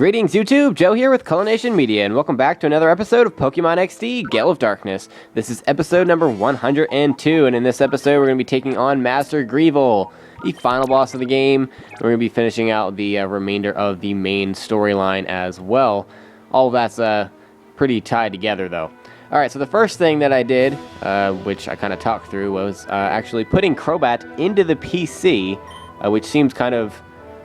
Greetings YouTube, Joe here with Culination Media, and welcome back to another episode of Pokemon XD, Gale of Darkness. This is episode number 102, and in this episode we're going to be taking on Master Gevil, the final boss of the game. We're going to be finishing out the remainder of the main storyline as well. All of that's pretty tied together though. Alright, so the first thing that I did, which I kind of talked through, was actually putting Crobat into the PC, which seems kind of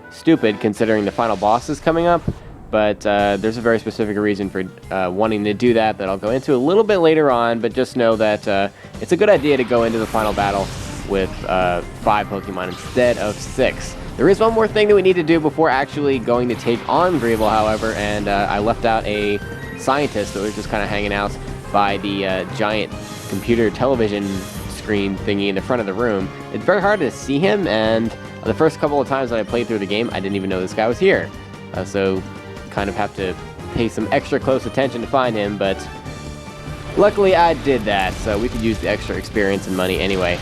stupid considering the final boss is coming up, but there's a very specific reason for wanting to do that I'll go into a little bit later on, but just know that it's a good idea to go into the final battle with 5 Pokemon instead of 6. There is one more thing that we need to do before actually going to take on Greevil, however, and I left out a scientist that was just kind of hanging out by the giant computer television screen thingy in the front of the room. It's very hard to see him, and the first couple of times that I played through the game, I didn't even know this guy was here. So kind of have to pay some extra close attention to find him, but luckily I did that, so we could use the extra experience and money anyway.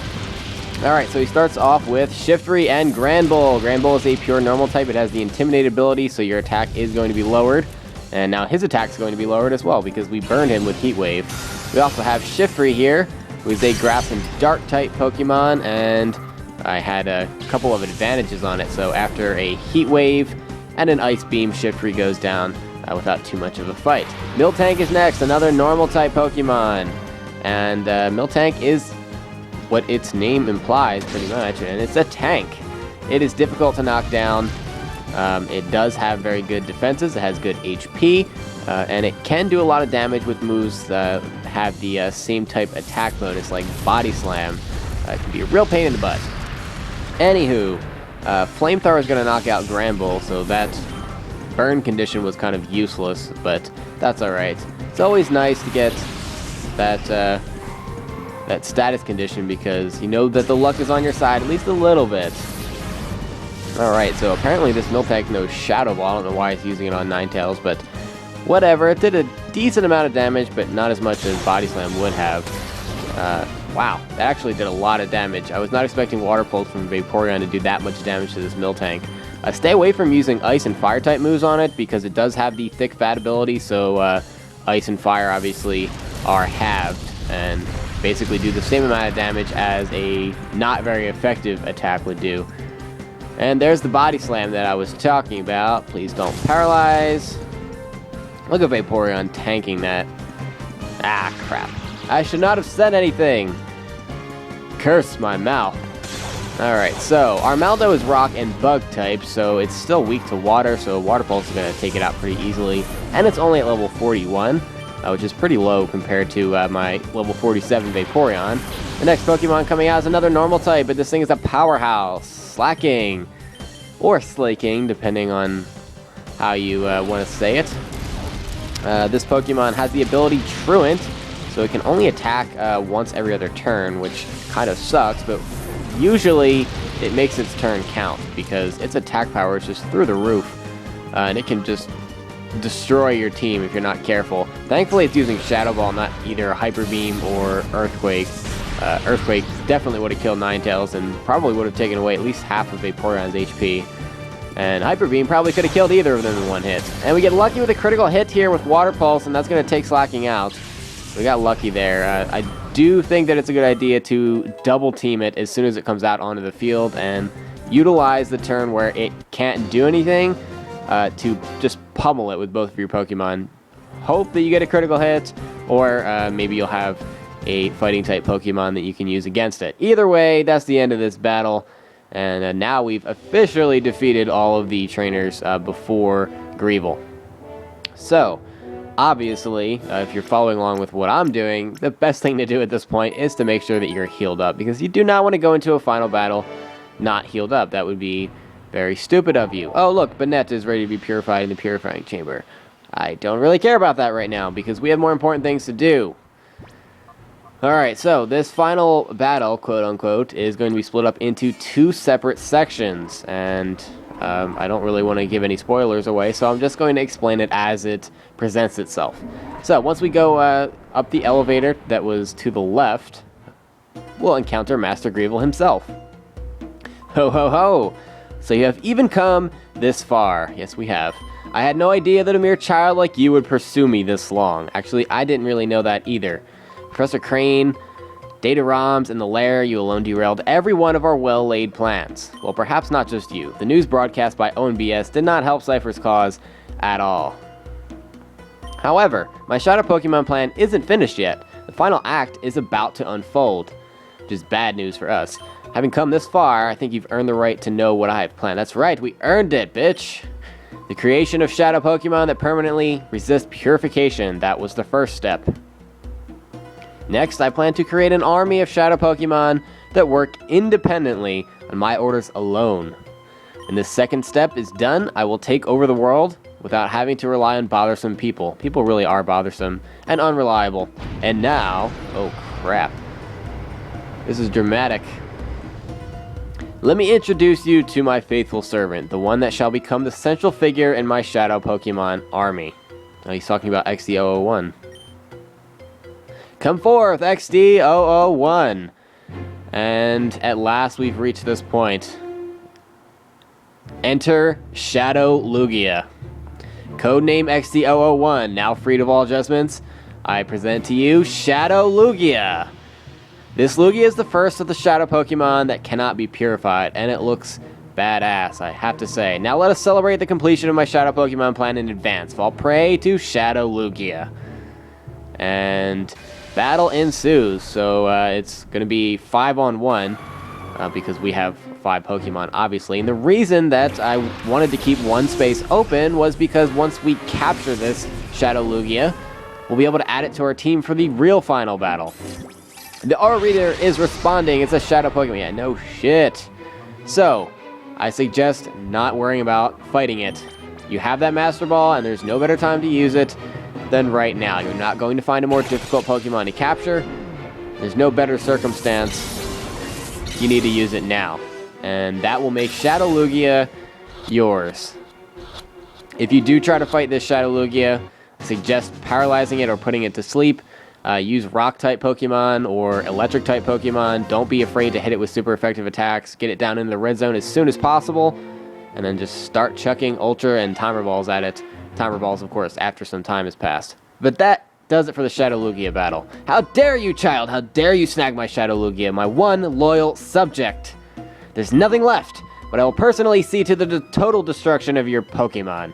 Alright, so he starts off with Shiftry and Granbull. Granbull is a pure normal type. It has the Intimidate ability, so your attack is going to be lowered. And now his attack is going to be lowered as well, because we burned him with Heat Wave. We also have Shiftry here, who is a Grass and Dark type Pokemon, and I had a couple of advantages on it. So after a Heat Wave and an Ice Beam, Shiftry goes down without too much of a fight. Miltank is next, another normal type Pokemon. And Miltank is what its name implies pretty much, and it's a tank. It is difficult to knock down. It does have very good defenses, it has good HP, and it can do a lot of damage with moves that have the same type attack bonus like Body Slam. It can be a real pain in the butt. Anywho, Flamethrower is going to knock out Granbull, so that burn condition was kind of useless, but that's alright. It's always nice to get that status condition, because you know that the luck is on your side, at least a little bit. Alright, so apparently this Miltank knows Shadow Ball. I don't know why it's using it on Ninetales, but whatever. It did a decent amount of damage, but not as much as Body Slam would have. Wow, that actually did a lot of damage. I was not expecting Water Pulse from Vaporeon to do that much damage to this Miltank. Stay away from using Ice and Fire type moves on it, because it does have the Thick Fat ability, so Ice and Fire obviously are halved, and basically do the same amount of damage as a not very effective attack would do. And there's the Body Slam that I was talking about. Please don't paralyze. Look at Vaporeon tanking that. Ah, crap. I should not have said anything. Curse my mouth. Alright, so Armaldo is Rock and Bug type, so it's still weak to Water, so Water Pulse is going to take it out pretty easily. And it's only at level 41, which is pretty low compared to my level 47 Vaporeon. The next Pokemon coming out is another normal type, but this thing is a powerhouse. Slacking. Or Slaking, depending on how you want to say it. This Pokemon has the ability Truant, so it can only attack once every other turn, which kind of sucks, but usually it makes its turn count, because its attack power is just through the roof, and it can just destroy your team if you're not careful. Thankfully it's using Shadow Ball, not either a Hyper Beam or Earthquake. Earthquake definitely would have killed Ninetales and probably would have taken away at least half of Vaporeon's HP. And Hyper Beam probably could have killed either of them in one hit. And we get lucky with a critical hit here with Water Pulse, and that's going to take Slacking out. We got lucky there. I do think that it's a good idea to double team it as soon as it comes out onto the field and utilize the turn where it can't do anything to just pummel it with both of your Pokemon. Hope that you get a critical hit, or maybe you'll have a fighting type Pokemon that you can use against it. Either way, that's the end of this battle, and now we've officially defeated all of the trainers before Greevil. So, obviously, if you're following along with what I'm doing, the best thing to do at this point is to make sure that you're healed up, because you do not want to go into a final battle not healed up. That would be very stupid of you. Oh look, Banette is ready to be purified in the purifying chamber. I don't really care about that right now, because we have more important things to do. Alright, so this final battle, quote-unquote, is going to be split up into 2 separate sections, and I don't really want to give any spoilers away, so I'm just going to explain it as it presents itself. So, once we go up the elevator that was to the left, we'll encounter Master Gevil himself. Ho ho ho! So you have even come this far. Yes, we have. I had no idea that a mere child like you would pursue me this long. Actually, I didn't really know that either. Professor Crane, data ROMs, and the lair you alone derailed every one of our well-laid plans. Well, perhaps not just you. The news broadcast by ONBS did not help Cipher's cause at all. However, my Shadow Pokemon plan isn't finished yet. The final act is about to unfold, which is bad news for us. Having come this far, I think you've earned the right to know what I have planned. That's right, we earned it, bitch! The creation of Shadow Pokemon that permanently resist purification. That was the first step. Next, I plan to create an army of Shadow Pokemon that work independently on my orders alone. When this second step is done, I will take over the world without having to rely on bothersome people. People really are bothersome and unreliable. And now, oh crap. This is dramatic. Let me introduce you to my faithful servant, the one that shall become the central figure in my Shadow Pokemon army. Oh, he's talking about XD001. Come forth, XD001! And at last we've reached this point. Enter Shadow Lugia. Codename XD001, now freed of all adjustments. I present to you Shadow Lugia. This Lugia is the first of the Shadow Pokemon that cannot be purified, and it looks badass, I have to say. Now let us celebrate the completion of my Shadow Pokemon plan in advance. Fall prey to Shadow Lugia. And battle ensues, so it's going to be 5-on-1, because we have 5 Pokemon, obviously. And the reason that I wanted to keep one space open was because once we capture this Shadow Lugia, we'll be able to add it to our team for the real final battle. The aura reader is responding. It's a Shadow Pokemon. Yeah, no shit. So, I suggest not worrying about fighting it. You have that Master Ball, and there's no better time to use it than right now. You're not going to find a more difficult Pokemon to capture. There's no better circumstance. You need to use it now. And that will make Shadow Lugia yours. If you do try to fight this Shadow Lugia, I suggest paralyzing it or putting it to sleep. Use Rock-type Pokemon or Electric-type Pokemon. Don't be afraid to hit it with super effective attacks. Get it down into the red zone as soon as possible. And then just start chucking Ultra and Timer Balls at it. Timer Balls, of course, after some time has passed. But that does it for the Shadow Lugia battle. How dare you, child! How dare you snag my Shadow Lugia, my one loyal subject! There's nothing left, but I will personally see to the total destruction of your Pokemon.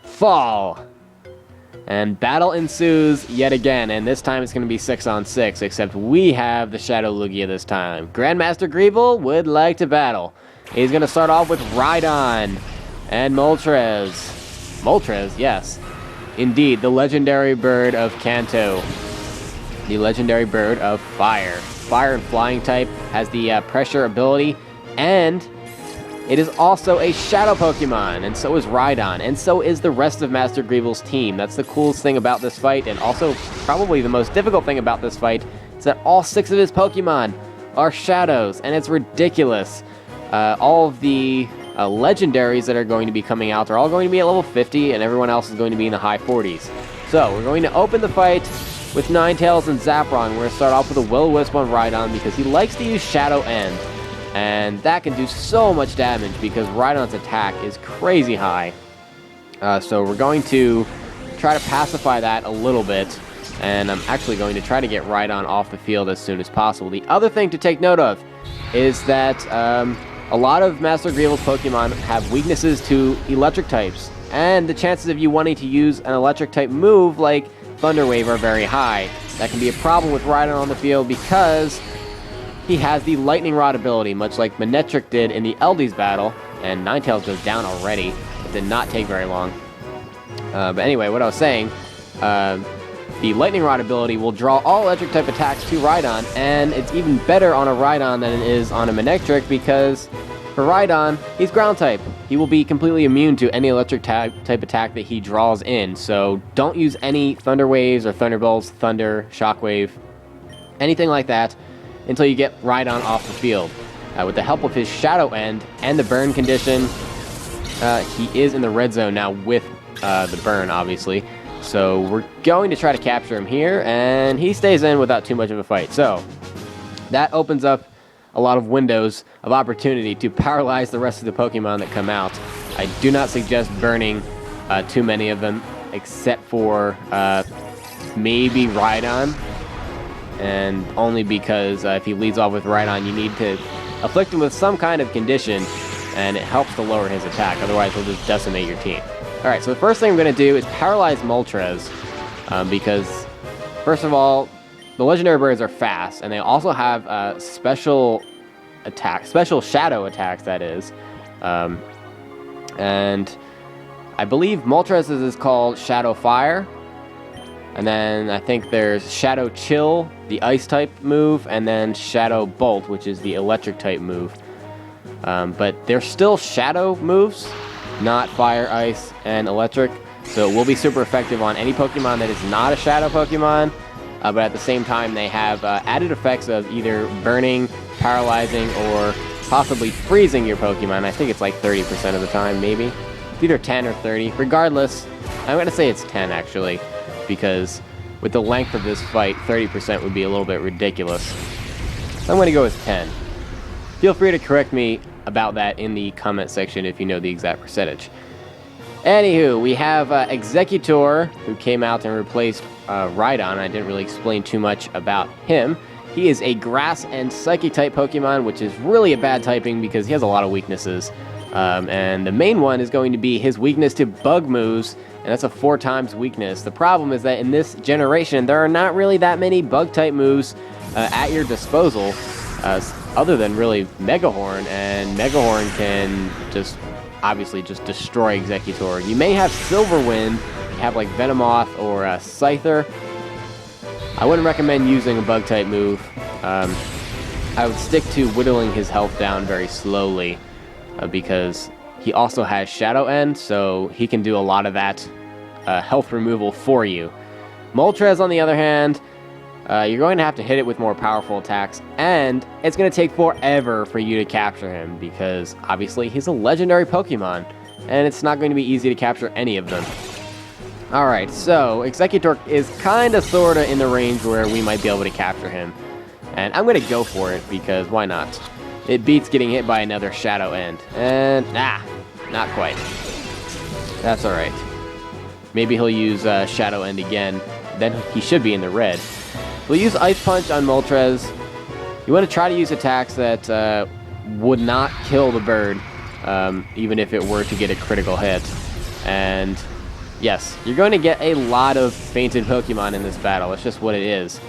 Fall! And battle ensues yet again, and this time it's going to be 6-on-6, except we have the Shadow Lugia this time. Grandmaster Greevil would like to battle. He's going to start off with Rhydon and Moltres. Moltres, yes. Indeed, the legendary bird of Kanto. The legendary bird of fire. Fire and flying type, has the pressure ability, and it is also a Shadow Pokemon, and so is Rhydon, and so is the rest of Master Greevil's team. That's the coolest thing about this fight, and also probably the most difficult thing about this fight, is that all 6 of his Pokemon are Shadows, and it's ridiculous. All of the legendaries that are going to be coming out are all going to be at level 50, and everyone else is going to be in the high 40s. So, we're going to open the fight with Ninetales and Zapron. We're going to start off with a Will-O-Wisp on Rhydon because he likes to use Shadow End. And that can do so much damage because Rhydon's attack is crazy high. So we're going to try to pacify that a little bit. And I'm actually going to try to get Rhydon off the field as soon as possible. The other thing to take note of is that a lot of Master Greevil's Pokemon have weaknesses to electric types. And the chances of you wanting to use an electric type move like Thunder Wave are very high. That can be a problem with Rhydon on the field because he has the Lightning Rod ability, much like Manectric did in the Eldies battle, and Ninetales goes down already. It did not take very long. But anyway, what I was saying, the Lightning Rod ability will draw all electric type attacks to Rhydon, and it's even better on a Rhydon than it is on a Manectric because for Rhydon, he's ground type. He will be completely immune to any electric type attack that he draws in, so don't use any Thunder Waves or Thunderbolts, Thunder, Shockwave, anything like that until you get Rhydon off the field. With the help of his Shadow End and the burn condition, he is in the red zone now with the burn, obviously. So we're going to try to capture him here, and he stays in without too much of a fight. So that opens up a lot of windows of opportunity to paralyze the rest of the Pokemon that come out. I do not suggest burning too many of them, except for maybe Rhydon. And only because if he leads off with Rhydon, you need to afflict him with some kind of condition, and it helps to lower his attack. Otherwise, he'll just decimate your team. Alright, so the first thing I'm going to do is paralyze Moltres, because, first of all, the legendary birds are fast, and they also have special shadow attacks, that is. And I believe Moltres is called Shadow Fire. And then I think there's Shadow Chill, the ice type move, and then Shadow Bolt, which is the electric type move. But they're still shadow moves, not fire, ice, and electric. So it will be super effective on any Pokemon that is not a shadow Pokemon. But at the same time, they have added effects of either burning, paralyzing, or possibly freezing your Pokemon. I think it's like 30% of the time, maybe. It's either 10 or 30. Regardless, I'm going to say it's 10, actually, because with the length of this fight, 30% would be a little bit ridiculous. So I'm going to go with 10. Feel free to correct me about that in the comment section if you know the exact percentage. Anywho, we have Executor, who came out and replaced Rhydon. I didn't really explain too much about him. He is a Grass and Psychic type Pokemon, which is really a bad typing because he has a lot of weaknesses. And the main one is going to be his weakness to Bug moves, and that's a 4 times weakness. The problem is that in this generation, there are not really that many Bug type moves at your disposal, other than really Megahorn, and Megahorn can just obviously just destroy Executor. You may have Silverwind, you have like Venomoth or Cipher. I wouldn't recommend using a Bug type move. I would stick to whittling his health down very slowly, because he also has Shadow End, so he can do a lot of that health removal for you. Moltres, on the other hand, you're going to have to hit it with more powerful attacks, and it's going to take forever for you to capture him, because obviously he's a legendary Pokemon, and it's not going to be easy to capture any of them. Alright, so Executor is kind of sort of in the range where we might be able to capture him, and I'm going to go for it, because why not? It beats getting hit by another Shadow End, and not quite. That's alright. Maybe he'll use Shadow End again, then he should be in the red. We'll use Ice Punch on Moltres. You want to try to use attacks that would not kill the bird, even if it were to get a critical hit. And yes, you're going to get a lot of fainted Pokemon in this battle. It's just what it is.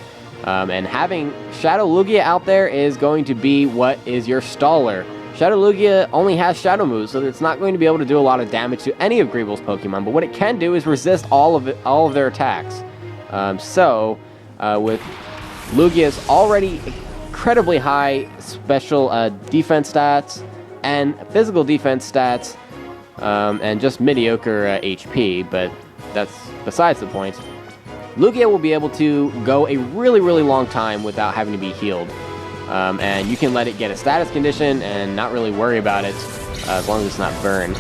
And having Shadow Lugia out there is going to be what is your staller. Shadow Lugia only has Shadow moves, so it's not going to be able to do a lot of damage to any of Greevil's Pokemon. But what it can do is resist all of their attacks. With Lugia's already incredibly high special defense stats and physical defense stats, and just mediocre HP, but that's besides the point. Lugia will be able to go a really, really long time without having to be healed. And you can let it get a status condition and not really worry about it as long as it's not burned.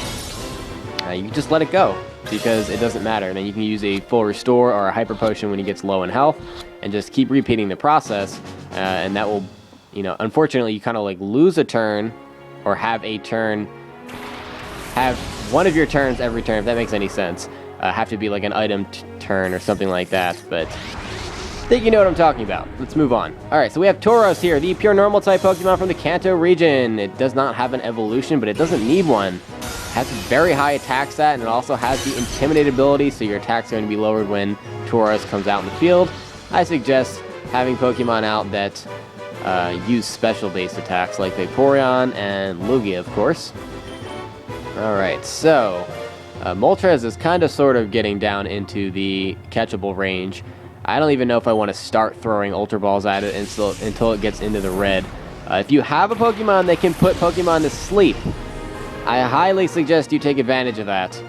You can just let it go, because it doesn't matter. And then you can use a full restore or a hyper potion when he gets low in health, and just keep repeating the process, and that will, unfortunately, you kind of like lose a turn, or have one of your turns every turn, if that makes any sense. Have to be like an item turn or something like that, but I think you know what I'm talking about. Let's move on. Alright, so we have Tauros here, the pure normal type Pokemon from the Kanto region. It does not have an evolution, but it doesn't need one. It has a very high attack stat, and it also has the Intimidate ability, so your attack's going to be lowered when Tauros comes out in the field. I suggest having Pokemon out that use special-based attacks, like Vaporeon and Lugia, of course. Alright, so Moltres is kind of sort of getting down into the catchable range. I don't even know if I want to start throwing Ultra Balls at it until it gets into the red. If you have a Pokemon that can put Pokemon to sleep, I highly suggest you take advantage of that.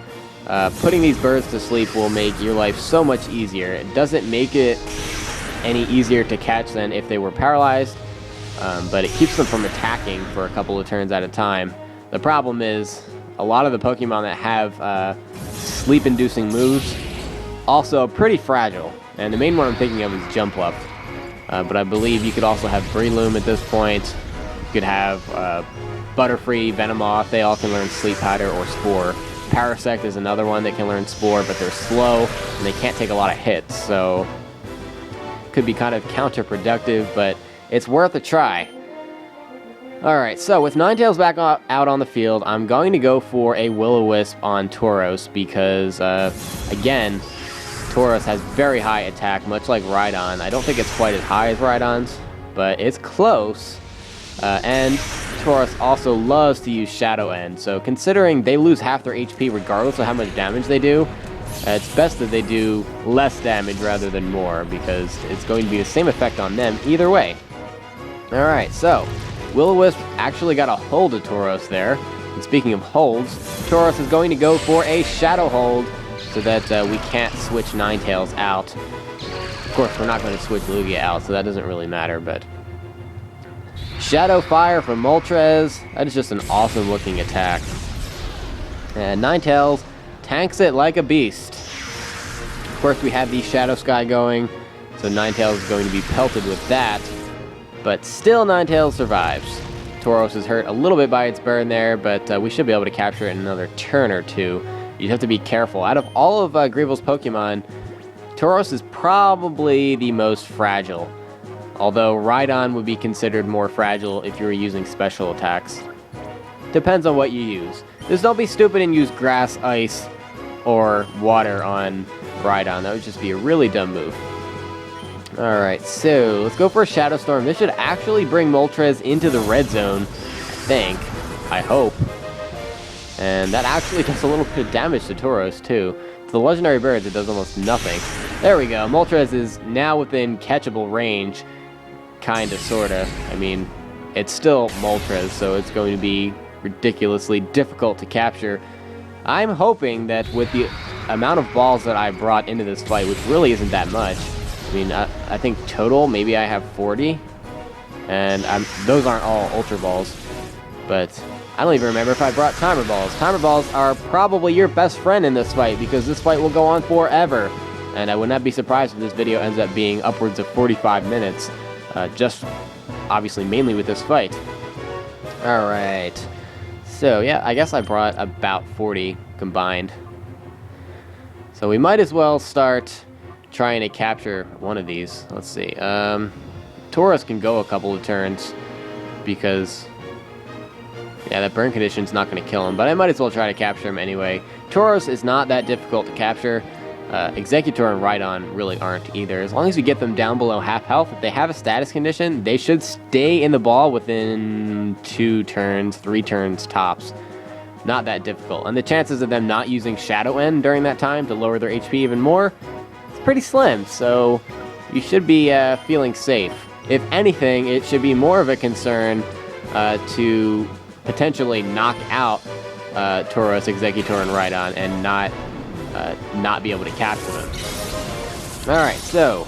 Putting these birds to sleep will make your life so much easier. It doesn't make it any easier to catch than if they were paralyzed, but it keeps them from attacking for a couple of turns at a time. The problem is, a lot of the Pokemon that have sleep-inducing moves also pretty fragile, and the main one I'm thinking of is Jumpluff. But I believe you could also have Breloom at this point. You could have Butterfree, Venomoth. They all can learn Sleep Powder or Spore. Parasect is another one that can learn Spore, but they're slow, and they can't take a lot of hits, so could be kind of counterproductive, but it's worth a try. Alright, so with Ninetales back out on the field, I'm going to go for a Will-O-Wisp on Tauros because, again, Tauros has very high attack, much like Rhydon. I don't think it's quite as high as Rhydon's, but it's close. And Tauros also loves to use Shadow End, so considering they lose half their HP regardless of how much damage they do, it's best that they do less damage rather than more, because it's going to be the same effect on them either way. Alright, so Will-O-Wisp actually got a hold of Tauros there. And speaking of holds, Tauros is going to go for a Shadow Hold so that we can't switch Ninetales out. Of course, we're not going to switch Lugia out, so that doesn't really matter, but Shadow Fire from Moltres. That is just an awesome looking attack. And Ninetales tanks it like a beast. Of course, we have the Shadow Sky going, so Ninetales is going to be pelted with that. But still, Ninetales survives. Tauros is hurt a little bit by its burn there, but we should be able to capture it in another turn or two. You have to be careful. Out of all of Greevil's Pokemon, Tauros is probably the most fragile. Although Rhydon would be considered more fragile if you were using special attacks. Depends on what you use. Just don't be stupid and use Grass, Ice, or Water on Rhydon. That would just be a really dumb move. Alright, so let's go for a Shadow Storm. This should actually bring Moltres into the red zone, I think. I hope. And that actually does a little bit of damage to Tauros, too. To the Legendary Birds, it does almost nothing. There we go. Moltres is now within catchable range. Kinda, sorta. I mean, it's still Moltres, so it's going to be ridiculously difficult to capture. I'm hoping that with the amount of balls that I brought into this fight, which really isn't that much, I mean, I think total, maybe I have 40, and those aren't all Ultra Balls, but I don't even remember if I brought Timer Balls. Timer Balls are probably your best friend in this fight, because this fight will go on forever, and I would not be surprised if this video ends up being upwards of 45 minutes, just obviously mainly with this fight. Alright, so yeah, I guess I brought about 40 combined, so we might as well start trying to capture one of these. Let's see. Tauros can go a couple of turns because, yeah, that burn condition's not going to kill him, but I might as well try to capture him anyway. Tauros is not that difficult to capture. Executor and Rhydon really aren't either. As long as we get them down below half health, if they have a status condition, they should stay in the ball within 2 turns, 3 turns tops. Not that difficult. And the chances of them not using Shadow End during that time to lower their HP even more, pretty slim, so you should be feeling safe. If anything, it should be more of a concern to potentially knock out Tauros, Executor, and Rhydon and not be able to capture them. Alright, so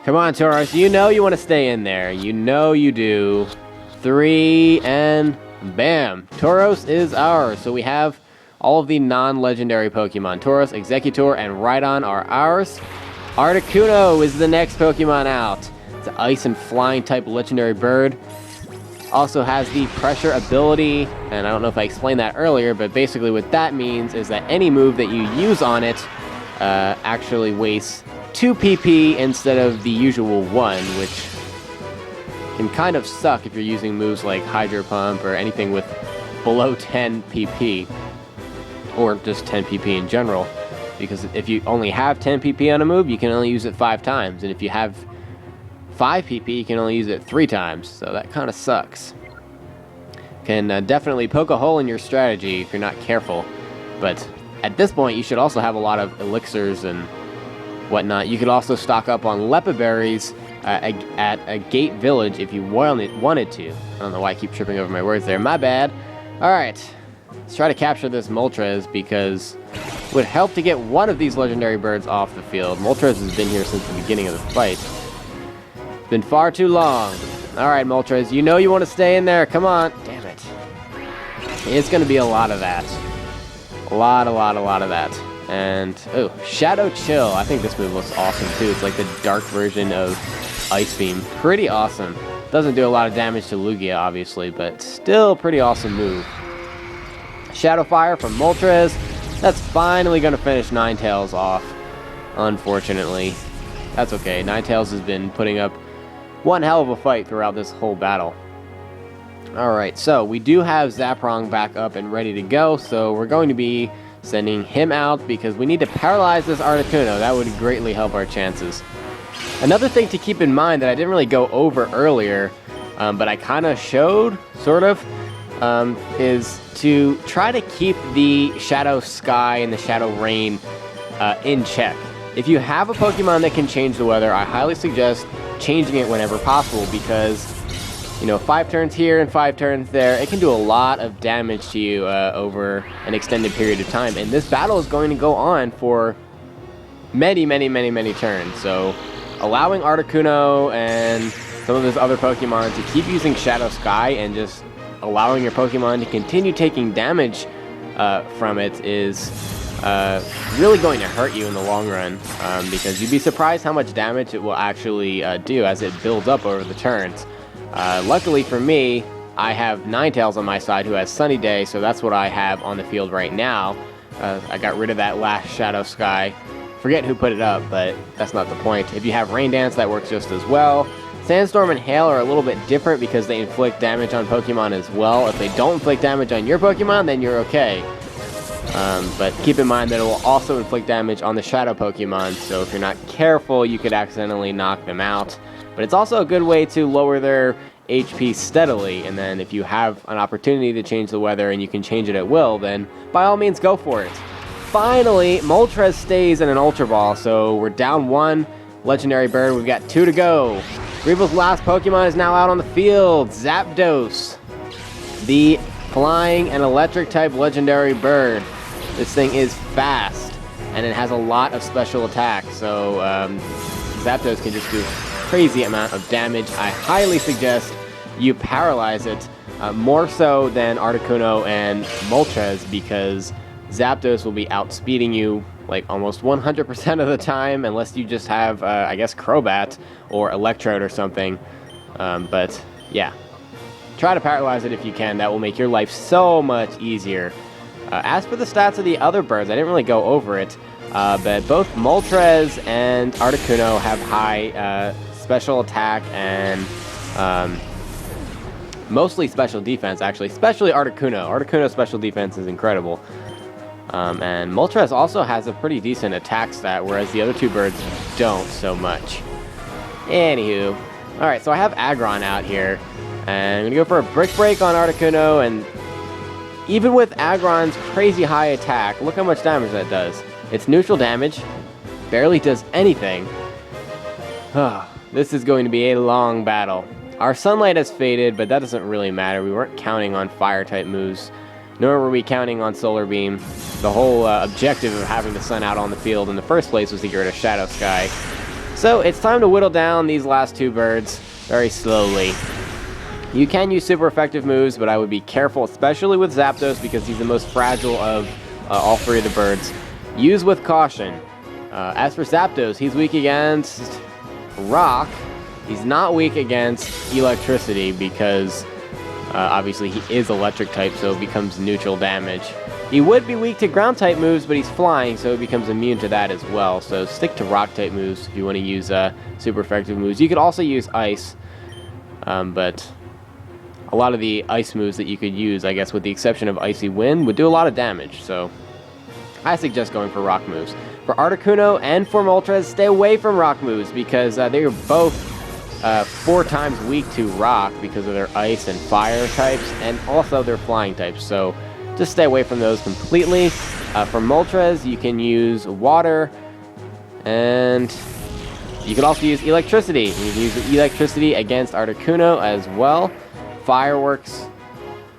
come on, Tauros, you know you want to stay in there. You know you do. 3, and bam! Tauros is ours. So we have all of the non-legendary Pokemon. Tauros, Executor, and Rhydon are ours. Articuno is the next Pokemon out. It's an ice and flying type legendary bird. Also has the pressure ability, and I don't know if I explained that earlier, but basically what that means is that any move that you use on it actually wastes 2 PP instead of the usual 1, which can kind of suck if you're using moves like Hydro Pump or anything with below 10 PP. Or just 10 PP in general, because if you only have 10 PP on a move, you can only use it 5 times, and if you have 5 PP, you can only use it 3 times, so that kind of sucks. Can definitely poke a hole in your strategy if you're not careful, but at this point, you should also have a lot of elixirs and whatnot. You could also stock up on Lepa Berries at a gate village if you wanted to. I don't know why I keep tripping over my words there, my bad. Alright. Let's try to capture this Moltres, because it would help to get one of these legendary birds off the field. Moltres has been here since the beginning of the fight. It's been far too long. Alright, Moltres, you know you want to stay in there. Come on. Damn it. It's going to be a lot of that. A lot of that. And, oh, Shadow Chill. I think this move looks awesome, too. It's like the dark version of Ice Beam. Pretty awesome. Doesn't do a lot of damage to Lugia, obviously, but still pretty awesome move. Shadow Fire from Moltres. That's finally going to finish Ninetales off, unfortunately. That's okay. Ninetales has been putting up one hell of a fight throughout this whole battle. Alright, so we do have Zaprong back up and ready to go, so we're going to be sending him out because we need to paralyze this Articuno. That would greatly help our chances. Another thing to keep in mind that I didn't really go over earlier, but I kind of showed, sort of, is to try to keep the Shadow Sky and the Shadow Rain in check. If you have a Pokemon that can change the weather, I highly suggest changing it whenever possible because, you know, 5 turns here and 5 turns there, it can do a lot of damage to you over an extended period of time. And this battle is going to go on for many, many, many, many turns. So allowing Articuno and some of his other Pokemon to keep using Shadow Sky and just allowing your Pokemon to continue taking damage from it is really going to hurt you in the long run, because you'd be surprised how much damage it will actually do as it builds up over the turns. Luckily for me, I have Ninetales on my side who has Sunny Day, so that's what I have on the field right now. I got rid of that last Shadow Sky. Forget who put it up, but that's not the point. If you have Rain Dance, that works just as well. Sandstorm and Hail are a little bit different because they inflict damage on Pokemon as well. If they don't inflict damage on your Pokemon, then you're okay. But keep in mind that it will also inflict damage on the Shadow Pokemon, so if you're not careful, you could accidentally knock them out. But it's also a good way to lower their HP steadily, and then if you have an opportunity to change the weather and you can change it at will, then by all means go for it. Finally, Moltres stays in an Ultra Ball, so we're down 1 Legendary Bird. We've got 2 to go. Greevil's last Pokemon is now out on the field, Zapdos, the flying and electric type Legendary Bird. This thing is fast, and it has a lot of special attacks, so Zapdos can just do a crazy amount of damage. I highly suggest you paralyze it, more so than Articuno and Moltres, because Zapdos will be outspeeding you like almost 100% of the time, unless you just have, I guess, Crobat or Electrode or something. But yeah, try to paralyze it if you can. That will make your life so much easier. As for the stats of the other birds, I didn't really go over it, but both Moltres and Articuno have high special attack and mostly special defense, actually. Especially Articuno. Articuno's special defense is incredible. And Moltres also has a pretty decent attack stat, whereas the other 2 birds don't so much. Anywho. Alright, so I have Aggron out here. And I'm going to go for a Brick Break on Articuno, and even with Aggron's crazy high attack, look how much damage that does. It's neutral damage, barely does anything. This is going to be a long battle. Our Sunlight has faded, but that doesn't really matter. We weren't counting on Fire-type moves, nor were we counting on Solar Beam. The whole objective of having the sun out on the field in the first place was to get rid of Shadow Sky. So it's time to whittle down these last 2 birds very slowly. You can use super effective moves, but I would be careful, especially with Zapdos, because he's the most fragile of all 3 of the birds. Use with caution. As for Zapdos, he's weak against Rock. He's not weak against Electricity because obviously he is electric type, so it becomes neutral damage. He would be weak to ground type moves, but he's flying, so it becomes immune to that as well. So stick to rock type moves if you want to use super effective moves. You could also use ice, but a lot of the ice moves that you could use, I guess with the exception of Icy Wind, would do a lot of damage. So I suggest going for rock moves. For Articuno and for Moltres, stay away from rock moves because they are both 4 times weak to rock because of their ice and fire types, and also their flying types. So just stay away from those completely. For Moltres, you can use water, and you can also use electricity. You can use electricity against Articuno as well. Fireworks,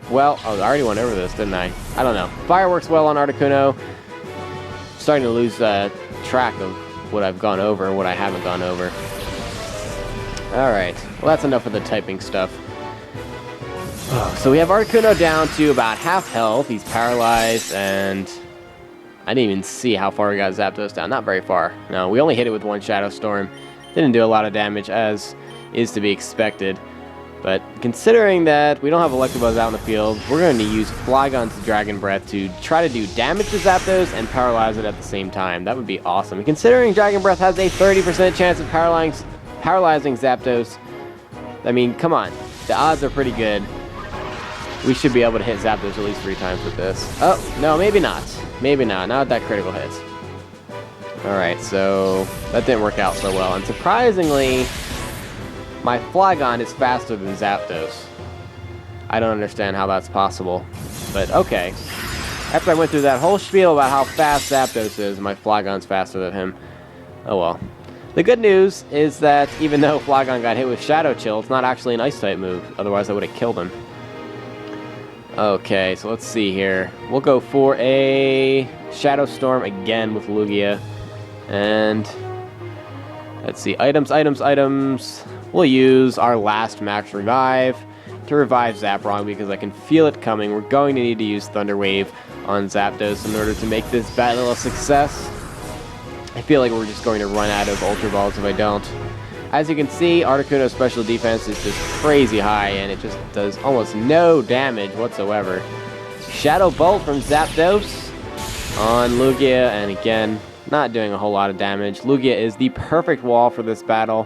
well, oh, I already went over this, didn't I? I don't know. Fireworks well on Articuno. Starting to lose track of what I've gone over and what I haven't gone over. Alright, well that's enough of the typing stuff. So we have Articuno down to about half health. He's paralyzed, and I didn't even see how far we got Zapdos down. Not very far. No, we only hit it with 1 Shadow Storm. Didn't do a lot of damage, as is to be expected. But considering that we don't have Electabuzz out in the field, we're going to use Flygon's Dragon Breath to try to do damage to Zapdos and paralyze it at the same time. That would be awesome. And considering Dragon Breath has a 30% chance of paralyzing Zapdos, I mean, come on. The odds are pretty good. We should be able to hit Zapdos at least 3 times with this. Oh, no, maybe not. Maybe not. Not that critical hit. Alright, so that didn't work out so well. And surprisingly, my Flygon is faster than Zapdos. I don't understand how that's possible. But okay. After I went through that whole spiel about how fast Zapdos is, my Flygon's faster than him. Oh well. The good news is that even though Flygon got hit with Shadow Chill, it's not actually an Ice-type move. Otherwise, I would have killed him. Okay, so let's see here. We'll go for a Shadow Storm again with Lugia. And let's see. Items. We'll use our last Max Revive to revive Zapron because I can feel it coming. We're going to need to use Thunder Wave on Zapdos in order to make this battle a success. I feel like we're just going to run out of Ultra Balls if I don't. As you can see, Articuno's special defense is just crazy high, and it just does almost no damage whatsoever. Shadow Bolt from Zapdos on Lugia, and again, not doing a whole lot of damage. Lugia is the perfect wall for this battle.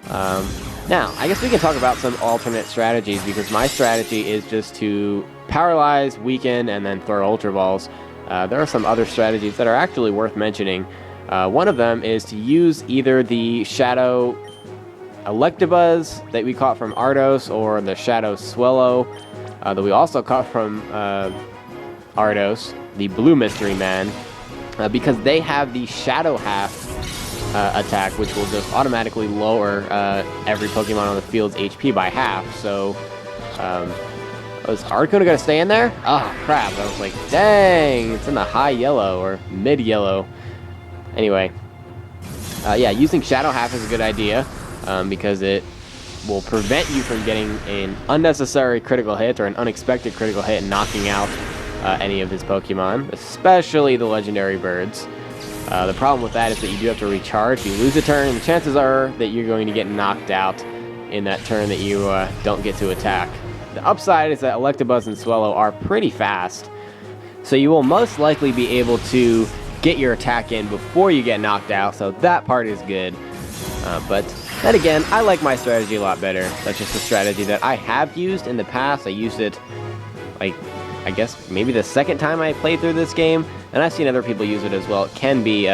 Now, I guess we can talk about some alternate strategies, because my strategy is just to paralyze, weaken, and then throw Ultra Balls. There are some other strategies that are actually worth mentioning. One of them is to use either the Shadow Electabuzz that we caught from Ardos, or the Shadow Swellow that we also caught from Ardos, the Blue Mystery Man, because they have the Shadow Half attack, which will just automatically lower every Pokemon on the field's HP by half. So, is Articuno going to stay in there? Oh, crap. I was like, dang, it's in the high yellow or mid yellow. Anyway, yeah, using Shadow Half is a good idea because it will prevent you from getting an unnecessary critical hit or an unexpected critical hit and knocking out any of his Pokemon, especially the legendary birds. The problem with that is that you do have to recharge. If you lose a turn, the chances are that you're going to get knocked out in that turn that you don't get to attack. The upside is that Electabuzz and Swellow are pretty fast, so you will most likely be able to get your attack in before you get knocked out, so that part is good. But then again, I like my strategy a lot better. That's just a strategy that I have used in the past. I used it, like, I guess maybe the second time I played through this game, and I've seen other people use it as well. It can be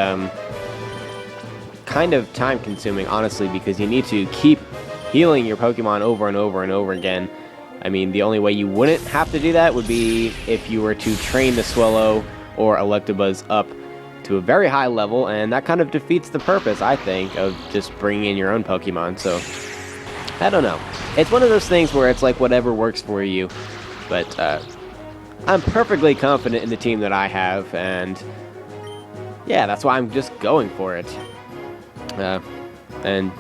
kind of time-consuming, honestly, because you need to keep healing your Pokemon over and over and over again. I mean, the only way you wouldn't have to do that would be if you were to train the Swellow or Electabuzz up to a very high level, and that kind of defeats the purpose, I think, of just bringing in your own Pokemon. So, I don't know. It's one of those things where it's like whatever works for you, but I'm perfectly confident in the team that I have, and yeah, that's why I'm just going for it. And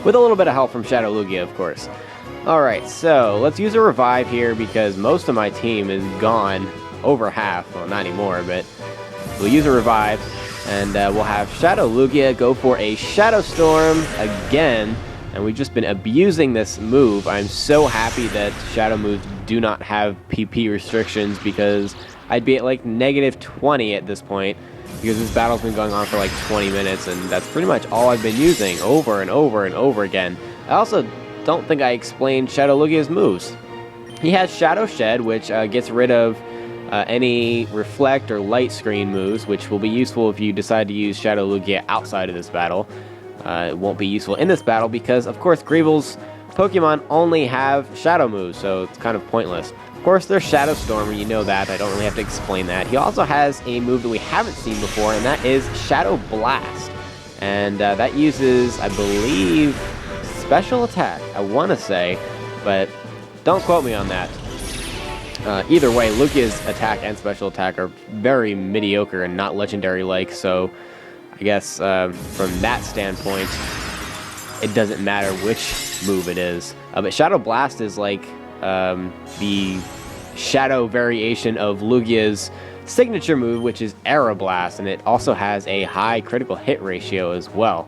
with a little bit of help from Shadow Lugia, of course. Alright, so let's use a revive here because most of my team is gone, over half. Well, not anymore, but we'll use a revive, and we'll have Shadow Lugia go for a Shadow Storm again. And we've just been abusing this move. I'm so happy that Shadow moves do not have PP restrictions, because I'd be at like -20 at this point, because this battle's been going on for like 20 minutes, and that's pretty much all I've been using over and over and over again. I also don't think I explained Shadow Lugia's moves. He has Shadow Shed, which gets rid of any Reflect or Light Screen moves, which will be useful if you decide to use Shadow Lugia outside of this battle. It won't be useful in this battle because, of course, Greevil's Pokemon only have Shadow moves, so it's kind of pointless. Of course, there's Shadow Storm, and you know that. I don't really have to explain that. He also has a move that we haven't seen before, and that is Shadow Blast. And that uses, I believe, special attack, I want to say, but don't quote me on that. Either way, Lugia's attack and special attack are very mediocre and not legendary-like, so I guess from that standpoint, it doesn't matter which move it is. But Shadow Blast is like the shadow variation of Lugia's signature move, which is Aeroblast, and it also has a high critical hit ratio as well.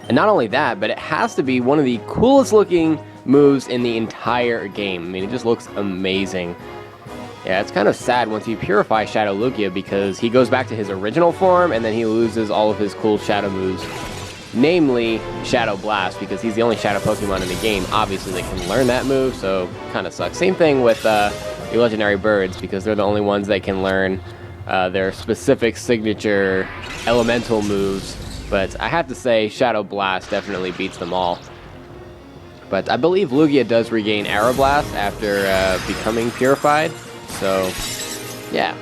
And not only that, but it has to be one of the coolest looking moves in the entire game. I mean, it just looks amazing. Yeah, it's kind of sad once you purify Shadow Lugia because he goes back to his original form and then he loses all of his cool Shadow moves. Namely, Shadow Blast, because he's the only Shadow Pokemon in the game. Obviously, they can learn that move, so kind of sucks. Same thing with the legendary birds, because they're the only ones that can learn their specific signature elemental moves. But I have to say, Shadow Blast definitely beats them all. But I believe Lugia does regain Aeroblast after becoming purified. So, yeah.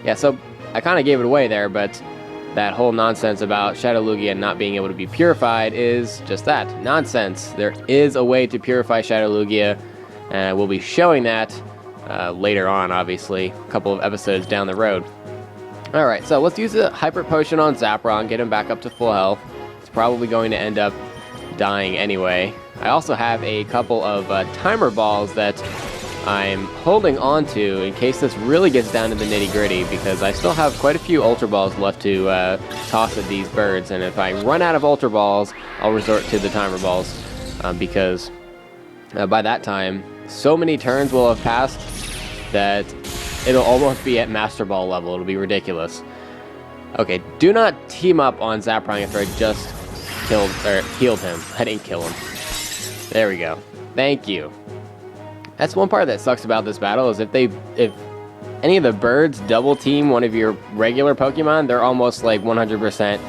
Yeah, so I kind of gave it away there, but that whole nonsense about Shadow Lugia not being able to be purified is just that. Nonsense. There is a way to purify Shadow Lugia, and we'll be showing that later on, obviously, a couple of episodes down the road. Alright, so let's use a Hyper Potion on Zapron, get him back up to full health. It's probably going to end up dying anyway. I also have a couple of Timer Balls that I'm holding on to in case this really gets down to the nitty-gritty, because I still have quite a few Ultra Balls left to toss at these birds, and if I run out of Ultra Balls, I'll resort to the Timer Balls, because by that time, so many turns will have passed that it'll almost be at Master Ball level. It'll be ridiculous. Okay, do not team up on Zapron after I just healed him. I didn't kill him. There we go. Thank you. That's one part that sucks about this battle, is if any of the birds double team one of your regular Pokemon, they're almost like 100%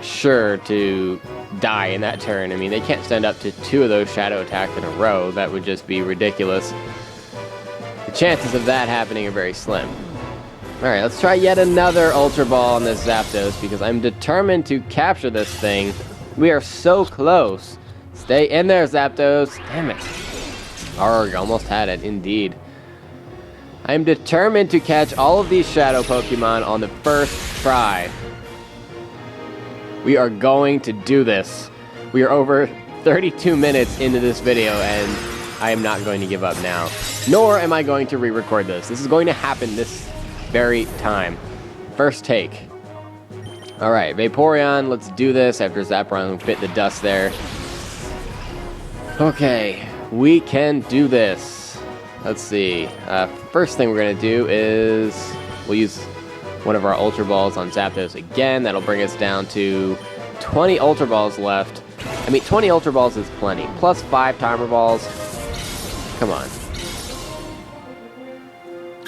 sure to die in that turn. I mean, they can't stand up to 2 of those shadow attacks in a row. That would just be ridiculous. The chances of that happening are very slim. Alright, let's try yet another Ultra Ball on this Zapdos, because I'm determined to capture this thing. We are so close. Stay in there, Zapdos. Damn it. Arrgh, almost had it, indeed. I am determined to catch all of these Shadow Pokemon on the first try. We are going to do this. We are over 32 minutes into this video, and I am not going to give up now. Nor am I going to re-record this. This is going to happen this very time. First take. Alright, Vaporeon, let's do this after Zapron bit the dust there. Okay. We can do this. Let's see. First thing we're going to do is we'll use one of our Ultra Balls on Zapdos again. That'll bring us down to 20 Ultra Balls left. I mean, 20 Ultra Balls is plenty. Plus 5 Timer Balls. Come on.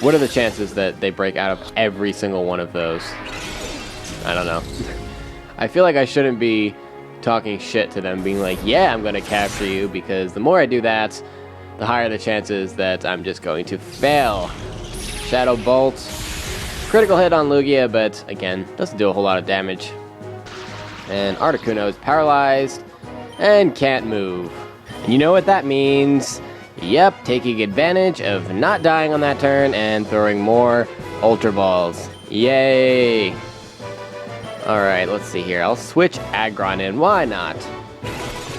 What are the chances that they break out of every single one of those? I don't know. I feel like I shouldn't be talking shit to them, being like, yeah, I'm going to capture you, because the more I do that, the higher the chances that I'm just going to fail. Shadow Bolt. Critical hit on Lugia, but again, doesn't do a whole lot of damage. And Articuno is paralyzed and can't move. And you know what that means? Yep, taking advantage of not dying on that turn and throwing more Ultra Balls. Yay! Alright, let's see here. I'll switch Aggron in. Why not?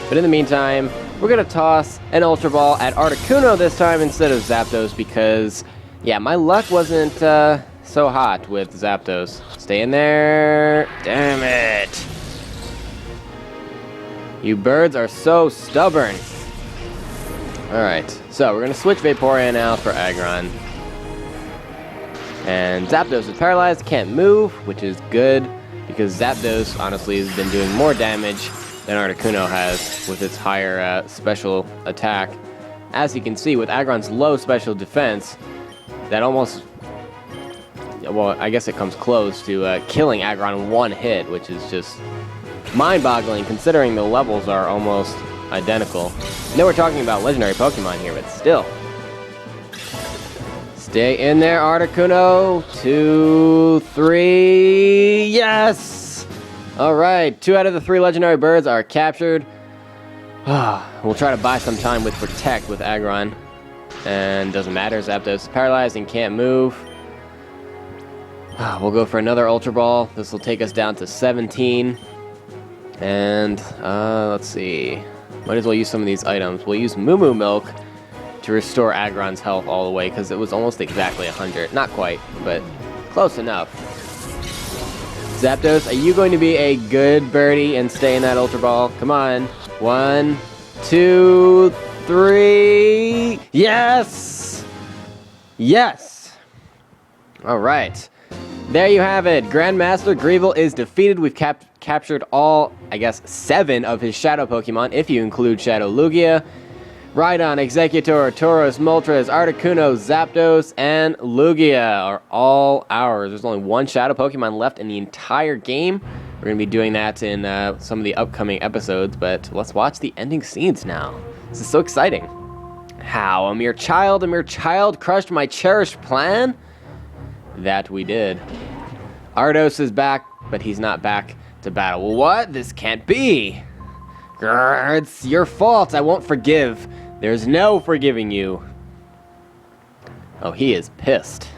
But in the meantime, we're going to toss an Ultra Ball at Articuno this time instead of Zapdos, because, yeah, my luck wasn't so hot with Zapdos. Stay in there. Damn it. You birds are so stubborn. Alright, so we're going to switch Vaporeon out for Aggron. And Zapdos is paralyzed, can't move, which is good, because Zapdos, honestly, has been doing more damage than Articuno has with its higher special attack. As you can see, with Aggron's low special defense, that almost... well, I guess it comes close to killing Aggron in one hit, which is just mind-boggling, considering the levels are almost identical. I know we're talking about legendary Pokemon here, but still. Stay in there, Articuno. 2, 3, yes! Alright, 2 out of the 3 legendary birds are captured. We'll try to buy some time with Protect with Aggron. And doesn't matter, Zapdos is paralyzed and can't move. We'll go for another Ultra Ball. This will take us down to 17. And, let's see. Might as well use some of these items. We'll use Moo Moo Milk to restore Aggron's health all the way, because it was almost exactly 100. Not quite, but close enough. Zapdos, are you going to be a good birdie and stay in that Ultra Ball? Come on. 1, 2, 3. Yes! Yes! Alright. There you have it. Grandmaster Greevil is defeated. We've captured all, I guess, 7 of his Shadow Pokemon, if you include Shadow Lugia. Rhydon, Executor, Tauros, Moltres, Articuno, Zapdos, and Lugia are all ours. There's only 1 Shadow Pokemon left in the entire game. We're going to be doing that in some of the upcoming episodes, but let's watch the ending scenes now. This is so exciting. How? A mere child crushed my cherished plan? That we did. Ardos is back, but he's not back to battle. What? This can't be. Grr, it's your fault. I won't forgive. There's no forgiving you. Oh, he is pissed.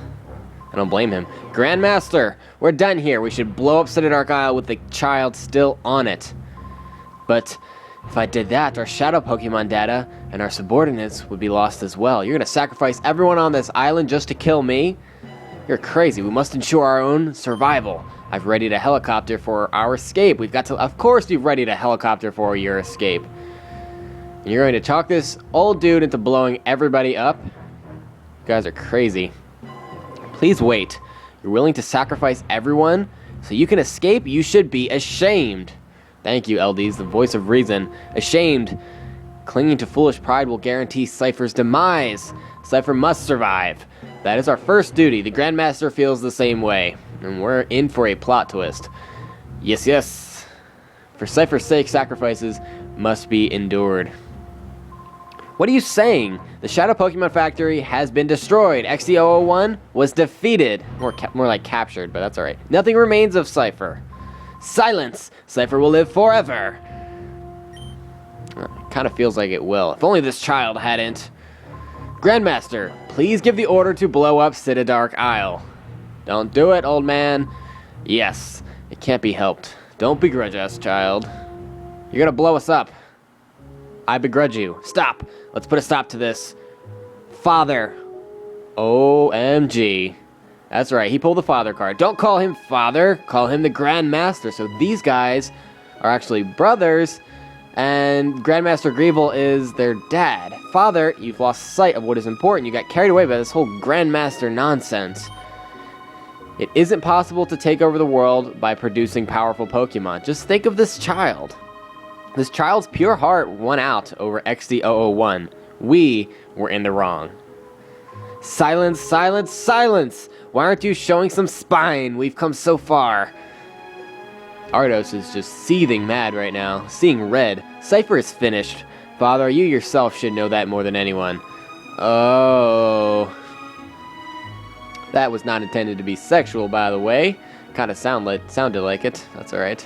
I don't blame him. Grandmaster, we're done here. We should blow up Dark Isle with the child still on it. But if I did that, our Shadow Pokemon data and our subordinates would be lost as well. You're going to sacrifice everyone on this island just to kill me? You're crazy. We must ensure our own survival. I've readied a helicopter for our escape. We've got to... Of course you've readied a helicopter for your escape. And you're going to talk this old dude into blowing everybody up? You guys are crazy. Please wait. You're willing to sacrifice everyone so you can escape? You should be ashamed. Thank you, LDs, the voice of reason. Ashamed. Clinging to foolish pride will guarantee Cipher's demise. Cipher must survive. That is our first duty. The Grandmaster feels the same way. And we're in for a plot twist. Yes, yes. For Cipher's sake, sacrifices must be endured. What are you saying? The Shadow Pokemon Factory has been destroyed. XD001 was defeated. More like captured, but that's alright. Nothing remains of Cipher. Silence! Cipher will live forever. It kind of feels like it will. If only this child hadn't. Grandmaster, please give the order to blow up Dark Isle. Don't do it, old man. Yes, it can't be helped. Don't begrudge us, child. You're gonna blow us up. I begrudge you. Stop. Let's put a stop to this. Father. OMG. That's right, he pulled the father card. Don't call him father, call him the Grandmaster. So these guys are actually brothers, and Grandmaster Greevil is their dad. Father, you've lost sight of what is important. You got carried away by this whole Grandmaster nonsense. It isn't possible to take over the world by producing powerful Pokemon. Just think of this child. This child's pure heart won out over XD001. We were in the wrong. Silence, silence, silence! Why aren't you showing some spine? We've come so far. Ardos is just seething mad right now, seeing red. Cipher is finished. Father, you yourself should know that more than anyone. Oh. That was not intended to be sexual, by the way. Kind of sounded like it. That's alright.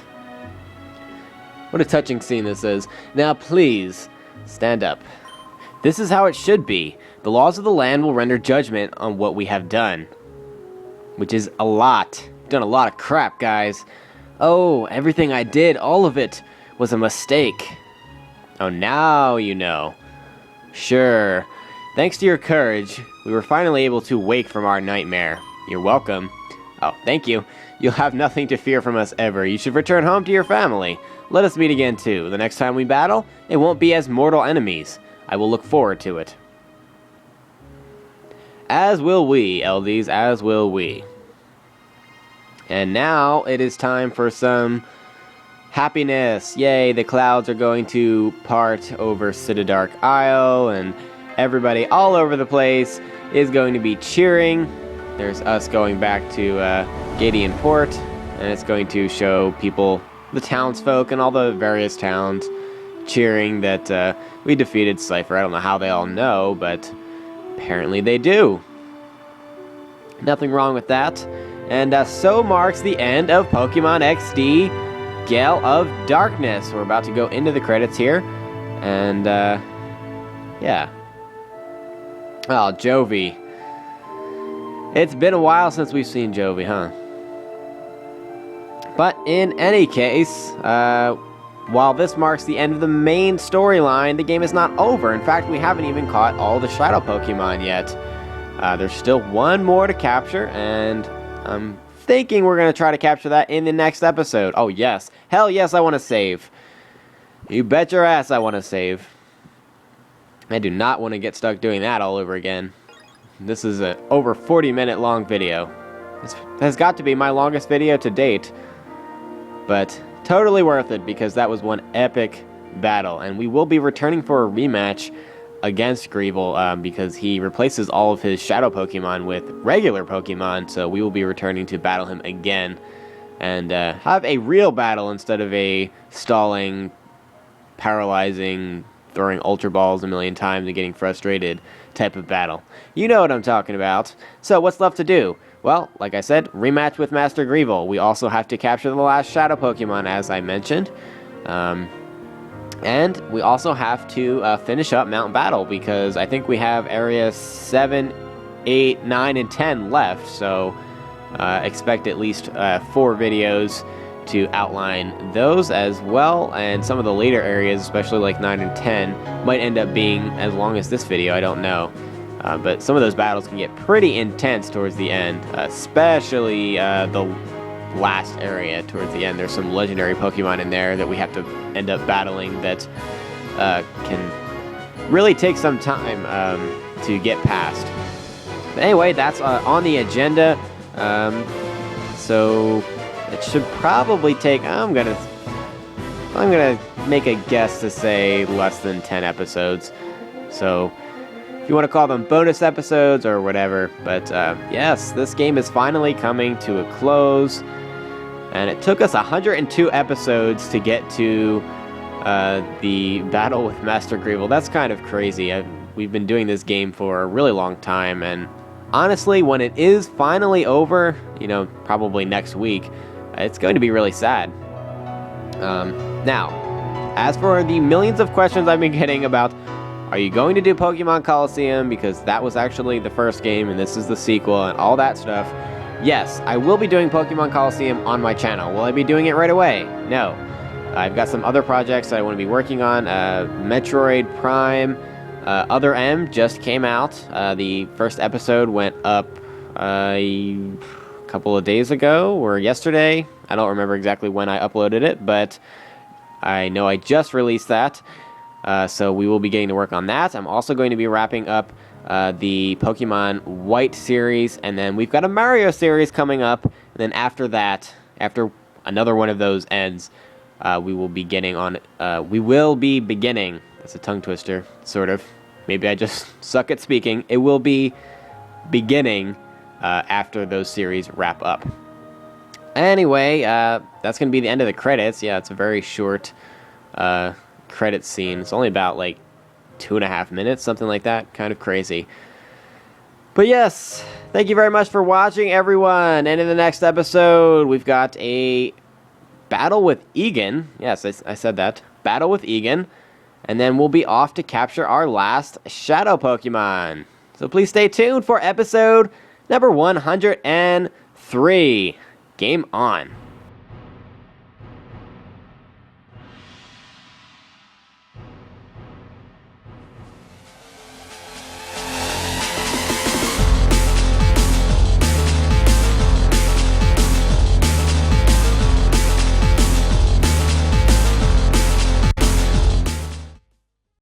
What a touching scene this is. Now please, stand up. This is how it should be. The laws of the land will render judgment on what we have done. Which is a lot. We've done a lot of crap, guys. Oh, everything I did, all of it, was a mistake. Oh, now you know. Sure. Thanks to your courage, we were finally able to wake from our nightmare. You're welcome. Oh, thank you. You'll have nothing to fear from us ever. You should return home to your family. Let us meet again, too. The next time we battle, it won't be as mortal enemies. I will look forward to it. As will we, LDs, as will we. And now it is time for some happiness. Yay, the clouds are going to part over Dark Isle, and everybody all over the place is going to be cheering. There's us going back to Gadian Port, and it's going to show people, the townsfolk and all the various towns, cheering that we defeated Cipher. I don't know how they all know, but apparently they do. Nothing wrong with that. And so marks the end of Pokemon XD Gale of Darkness. We're about to go into the credits here. And, yeah. Oh, Jovi. It's been a while since we've seen Jovi, huh? But in any case, while this marks the end of the main storyline, the game is not over. In fact, we haven't even caught all the Shadow Pokemon yet. There's still one more to capture, and I'm thinking we're going to try to capture that in the next episode. Oh, yes. Hell yes, I want to save. You bet your ass I want to save. I do not want to get stuck doing that all over again. This is a over 40-minute long video. This has got to be my longest video to date. But totally worth it because that was one epic battle. And we will be returning for a rematch against Greevil because he replaces all of his shadow Pokemon with regular Pokemon. So we will be returning to battle him again. And have a real battle instead of a stalling, paralyzing, throwing Ultra Balls a million times and getting frustrated type of battle. You know what I'm talking about. So what's left to do? Well, like I said, rematch with Master Gevil. We also have to capture the last Shadow Pokemon, as I mentioned. And we also have to finish up Mountain Battle, because I think we have Area 7, 8, 9, and 10 left. So expect at least 4 videos to outline those as well. And some of the later areas, especially like 9 and 10, might end up being as long as this video, I don't know. But some of those battles can get pretty intense towards the end, especially the last area towards the end. There's some legendary Pokemon in there that we have to end up battling that can really take some time to get past. But anyway, that's on the agenda. So it should probably take, I'm gonna make a guess to say less than 10 episodes. So if you want to call them bonus episodes or whatever. But yes, this game is finally coming to a close. And it took us 102 episodes to get to the battle with Master Gevil. That's kind of crazy. We've been doing this game for a really long time. And honestly, when it is finally over, you know, probably next week, it's going to be really sad. Now, as for the millions of questions I've been getting about, are you going to do Pokemon Coliseum? Because that was actually the first game and this is the sequel and all that stuff. Yes, I will be doing Pokemon Coliseum on my channel. Will I be doing it right away? No. I've got some other projects that I want to be working on. Metroid Prime Other M just came out. The first episode went up a couple of days ago or yesterday. I don't remember exactly when I uploaded it, but I know I just released that. So we will be getting to work on that. I'm also going to be wrapping up the Pokemon White series, and then we've got a Mario series coming up. And then after that, after another one of those ends, we will be getting on. We will be beginning. That's a tongue twister, sort of. Maybe I just suck at speaking. It will be beginning after those series wrap up. Anyway, that's going to be the end of the credits. Yeah, it's a very short credit scene. It's only about like 2.5 minutes, something like that. Kind of crazy. But yes, thank you very much for watching, everyone. And in the next episode, we've got a battle with Egan. Yes, I said that. Battle with Egan. And then we'll be off to capture our last Shadow Pokemon. So please stay tuned for episode number 103. Game on.